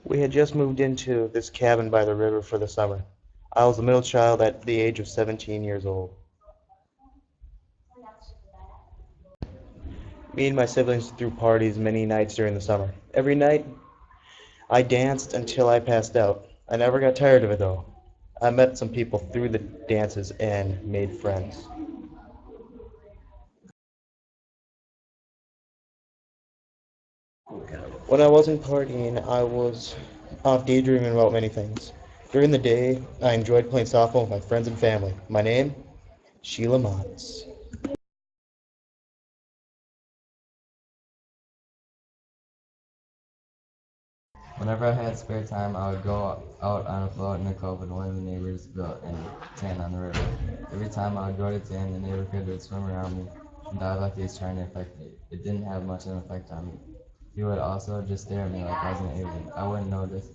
We had just moved into this cabin by the river for the summer. I was the middle child at the age of 17 years old. Me and my siblings threw parties many nights during the summer. Every night, I danced until I passed out. I never got tired of it though. I met some people through the dances and made friends. When I wasn't partying, I was off daydreaming about many things. During the day, I enjoyed playing softball with my friends and family. My name? Sheila Motts. Whenever I had spare time, I would go out on a float in a cove that one of the neighbors built and tan on the river. Every time I would go to tan, the neighbor kid would swim around me and dive like he was trying to affect me. It didn't have much of an effect on me. He would also just stare at me like I was an alien. I wouldn't notice.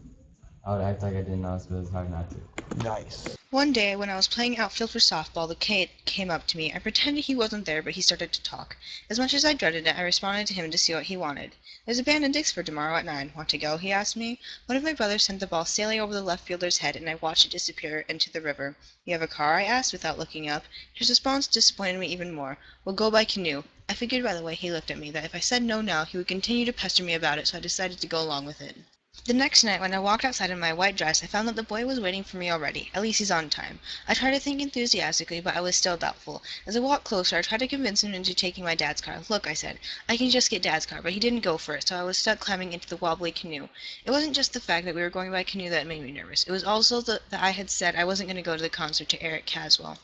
I would act like I didn't notice, but it was hard not to. Nice. One day, when I was playing outfield for softball, the kid came up to me. I pretended he wasn't there, but he started to talk. As much as I dreaded it, I responded to him to see what he wanted. "There's a band in Dixford tomorrow at 9. Want to go?" he asked me. One of my brothers sent the ball sailing over the left fielder's head, and I watched it disappear into the river. "You have a car?" I asked, without looking up. His response disappointed me even more. "We'll go by canoe." I figured by the way he looked at me that if I said no now, he would continue to pester me about it, so I decided to go along with it. The next night, when I walked outside in my white dress, I found that the boy was waiting for me already. At least he's on time. I tried to think enthusiastically, but I was still doubtful. As I walked closer, I tried to convince him into taking my dad's car. "Look," I said, "I can just get dad's car," but he didn't go for it, so I was stuck climbing into the wobbly canoe. It wasn't just the fact that we were going by canoe that made me nervous. It was also that I had said I wasn't going to go to the concert to Eric Caswell.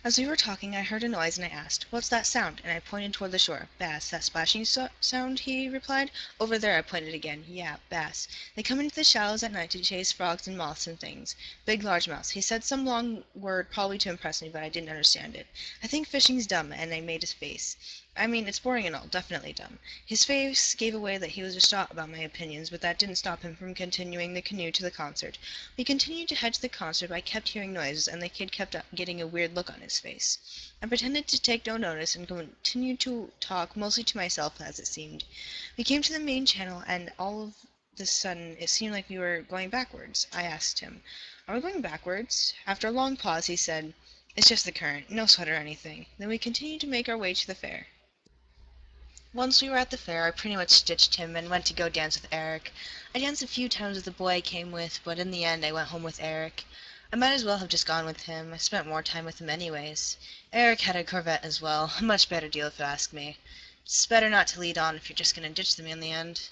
As we were talking, I heard a noise, and I asked, "What's that sound?" and I pointed toward the shore. "Bass. That splashing sound," he replied. "Over there." I pointed again. "Yeah, bass. They come into the shallows at night to chase frogs and moths and things. Big largemouths." He said some long word, probably to impress me, but I didn't understand it. "I think fishing's dumb," and I made a face. "I mean, it's boring and all. Definitely dumb." His face gave away that he was distraught about my opinions, but that didn't stop him from continuing the canoe to the concert. We continued to head to the concert, but I kept hearing noises, and the kid kept getting a weird look on his face. I pretended to take no notice and continued to talk, mostly to myself, as it seemed. We came to the main channel, and all of a sudden it seemed like we were going backwards. I asked him, "Are we going backwards?" After a long pause, he said, "It's just the current. No sweat or anything." Then we continued to make our way to the fair. Once we were at the fair, I pretty much ditched him and went to go dance with Eric. I danced a few times with the boy I came with, but in the end I went home with Eric. I might as well have just gone with him. I spent more time with him anyways. Eric had a Corvette as well. A much better deal if you ask me. It's better not to lead on if you're just gonna ditch them in the end.